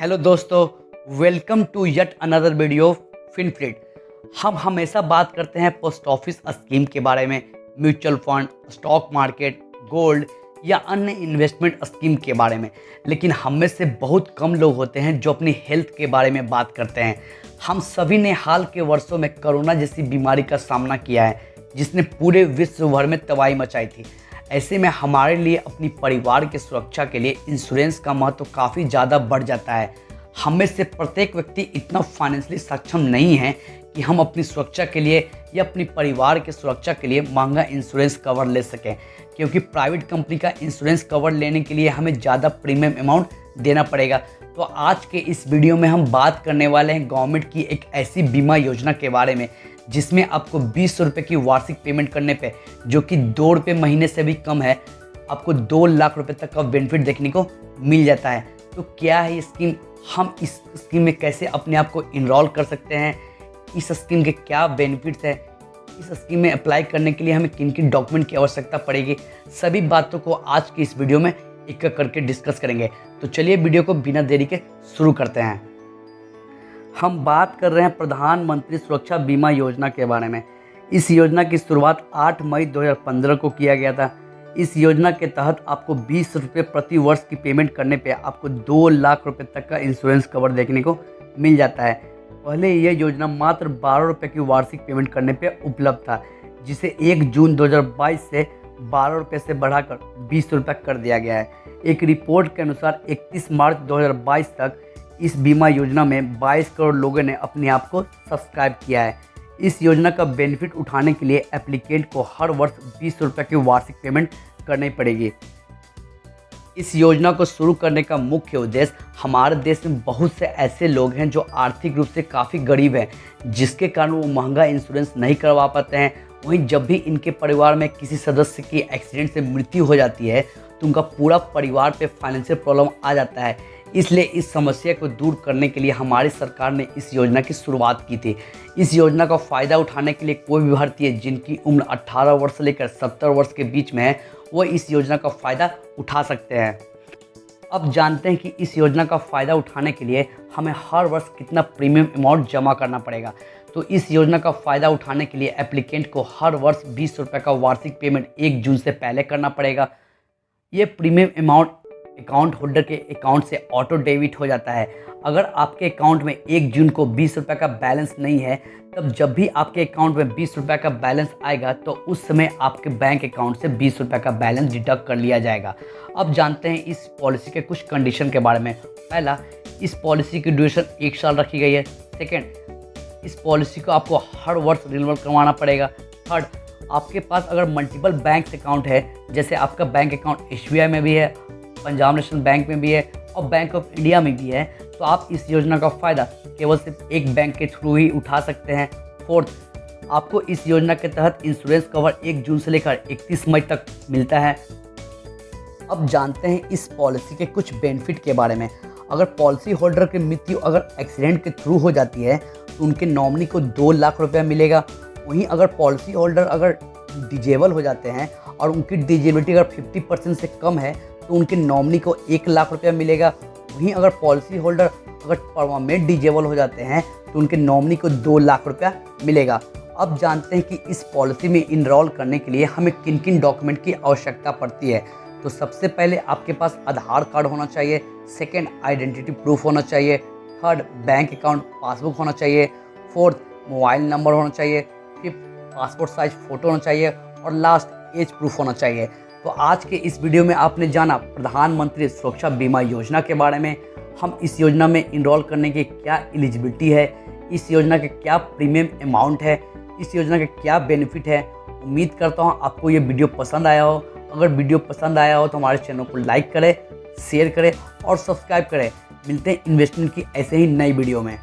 Hello दोस्तों, welcome to yet another video of Finflit. हम हमेशा बात करते हैं पोस्ट ऑफिस स्कीम के बारे में, mutual fund, stock market, gold या अन्य इन्वेस्टमेंट स्कीम के बारे में, लेकिन हम में से बहुत कम लोग होते हैं जो अपनी हेल्थ के बारे में बात करते हैं। हम सभी ने हाल के वर्षों में कोरोना जैसी बीमारी का सामना किया है जिसने पूरे विश्व भर में तबाही मचाई थी। ऐसे में हमारे लिए अपनी परिवार की सुरक्षा के लिए इंश्योरेंस का महत्व काफ़ी ज़्यादा बढ़ जाता है। हम में से प्रत्येक व्यक्ति इतना फाइनेंशियली सक्षम नहीं है कि हम अपनी सुरक्षा के लिए या अपनी परिवार की सुरक्षा के लिए महंगा इंश्योरेंस कवर ले सकें, क्योंकि प्राइवेट कंपनी का इंश्योरेंस कवर लेने के लिए हमें ज़्यादा प्रीमियम अमाउंट देना पड़ेगा। तो आज के इस वीडियो में हम बात करने वाले हैं गवर्नमेंट की एक ऐसी बीमा योजना के बारे में जिसमें आपको 20 रुपये की वार्षिक पेमेंट करने पे, जो कि 2 रुपये महीने से भी कम है, आपको 2 लाख रुपए तक का बेनिफिट देखने को मिल जाता है। तो क्या है ये स्कीम, हम इस स्कीम में कैसे अपने आप को इनरोल कर सकते हैं, इस स्कीम के क्या बेनिफिट्स हैं, इस स्कीम में अप्लाई करने के लिए हमें किन किन डॉक्यूमेंट की आवश्यकता पड़ेगी, सभी बातों को आज की इस वीडियो में एक एक करके डिस्कस करेंगे। तो चलिए वीडियो को बिना देरी के शुरू करते हैं। हम बात कर रहे हैं प्रधानमंत्री सुरक्षा बीमा योजना के बारे में। इस योजना की शुरुआत 8 मई 2015 को किया गया था। इस योजना के तहत आपको 20 रुपये प्रति वर्ष की पेमेंट करने पे आपको 2 लाख रुपए तक का इंश्योरेंस कवर देखने को मिल जाता है। पहले यह योजना मात्र 12 रुपये की वार्षिक पेमेंट करने पे उपलब्ध था, जिसे 1 जून 2022 से 12 रुपये से बढ़ाकर 20 रुपये कर दिया गया है। एक रिपोर्ट के अनुसार 31 मार्च 2022 तक इस बीमा योजना में 22 करोड़ लोगों ने अपने आप को सब्सक्राइब किया है। इस योजना का बेनिफिट उठाने के लिए एप्लीकेंट को हर वर्ष 20 रुपये की वार्षिक पेमेंट करनी पड़ेगी। इस योजना को शुरू करने का मुख्य उद्देश्य, हमारे देश में बहुत से ऐसे लोग हैं जो आर्थिक रूप से काफ़ी गरीब हैं, जिसके कारण वो महंगा इंश्योरेंस नहीं करवा पाते हैं। वहीं जब भी इनके परिवार में किसी सदस्य की एक्सीडेंट से मृत्यु हो जाती है तो उनका पूरा परिवार पे फाइनेंशियल प्रॉब्लम आ जाता है। इसलिए इस समस्या को दूर करने के लिए हमारी सरकार ने इस योजना की शुरुआत की थी। इस योजना का फ़ायदा उठाने के लिए कोई भी भारतीय जिनकी उम्र 18 वर्ष से लेकर 70 वर्ष के बीच में है, वो इस योजना का फ़ायदा उठा सकते हैं। अब जानते हैं कि इस योजना का फ़ायदा उठाने के लिए हमें हर वर्ष कितना प्रीमियम अमाउंट जमा करना पड़ेगा। तो इस योजना का फ़ायदा उठाने के लिए एप्लीकेंट को हर वर्ष 20 रुपये का वार्षिक पेमेंट 1 जून से पहले करना पड़ेगा। ये प्रीमियम अमाउंट अकाउंट होल्डर के अकाउंट से ऑटो डेबिट हो जाता है। अगर आपके अकाउंट में 1 जून को 20 रुपये का बैलेंस नहीं है, तब जब भी आपके अकाउंट में 20 रुपये का बैलेंस आएगा तो उस समय आपके बैंक अकाउंट से 20 रुपये का बैलेंस डिडक्ट कर लिया जाएगा। अब जानते हैं इस पॉलिसी के कुछ कंडीशन के बारे में। पहला, इस पॉलिसी की ड्यूरेशन 1 साल रखी गई है। सेकेंड, इस पॉलिसी को आपको हर वर्ष रिन्यूअल करवाना पड़ेगा। थर्ड, आपके पास अगर मल्टीपल बैंक अकाउंट है, जैसे आपका बैंक अकाउंट SBI में भी है, पंजाब नेशनल बैंक में भी है और बैंक ऑफ इंडिया में भी है, तो आप इस योजना का फ़ायदा केवल सिर्फ एक बैंक के थ्रू ही उठा सकते हैं। फोर्थ, आपको इस योजना के तहत इंश्योरेंस कवर 1 जून से लेकर 31 मई तक मिलता है। अब जानते हैं इस पॉलिसी के कुछ बेनिफिट के बारे में। अगर पॉलिसी होल्डर की मृत्यु अगर एक्सीडेंट के थ्रू हो जाती है तो उनके नॉमिनी को 2 लाख रुपया मिलेगा। वहीं अगर पॉलिसी होल्डर अगर डिजेबल हो जाते हैं और उनकी डिजेबिलिटी अगर 50% से कम है तो उनके नॉमिनी को 1 लाख रुपया मिलेगा। वहीं अगर पॉलिसी होल्डर अगर परमानेंट डिजेबल हो जाते हैं तो उनके नॉमिनी को 2 लाख रुपया मिलेगा। अब जानते हैं कि इस पॉलिसी में इनरोल करने के लिए हमें किन किन डॉक्यूमेंट की आवश्यकता पड़ती है। तो सबसे पहले आपके पास आधार कार्ड होना चाहिए। सेकेंड, आइडेंटिटी प्रूफ होना चाहिए। थर्ड, बैंक अकाउंट पासबुक होना चाहिए। फोर्थ, मोबाइल नंबर होना चाहिए। फिफ्थ, पासपोर्ट साइज फ़ोटो होना चाहिए। और लास्ट, एज प्रूफ होना चाहिए। तो आज के इस वीडियो में आपने जाना प्रधानमंत्री सुरक्षा बीमा योजना के बारे में। हम इस योजना में इनरोल करने की क्या एलिजिबिलिटी है, इस योजना के क्या प्रीमियम अमाउंट है, इस योजना के क्या बेनिफिट है। उम्मीद करता हूँ आपको ये वीडियो पसंद आया हो। अगर वीडियो पसंद आया हो तो हमारे चैनल को लाइक करें, शेयर करें और सब्सक्राइब करें। मिलते हैं इन्वेस्टमेंट की ऐसे ही नई वीडियो में।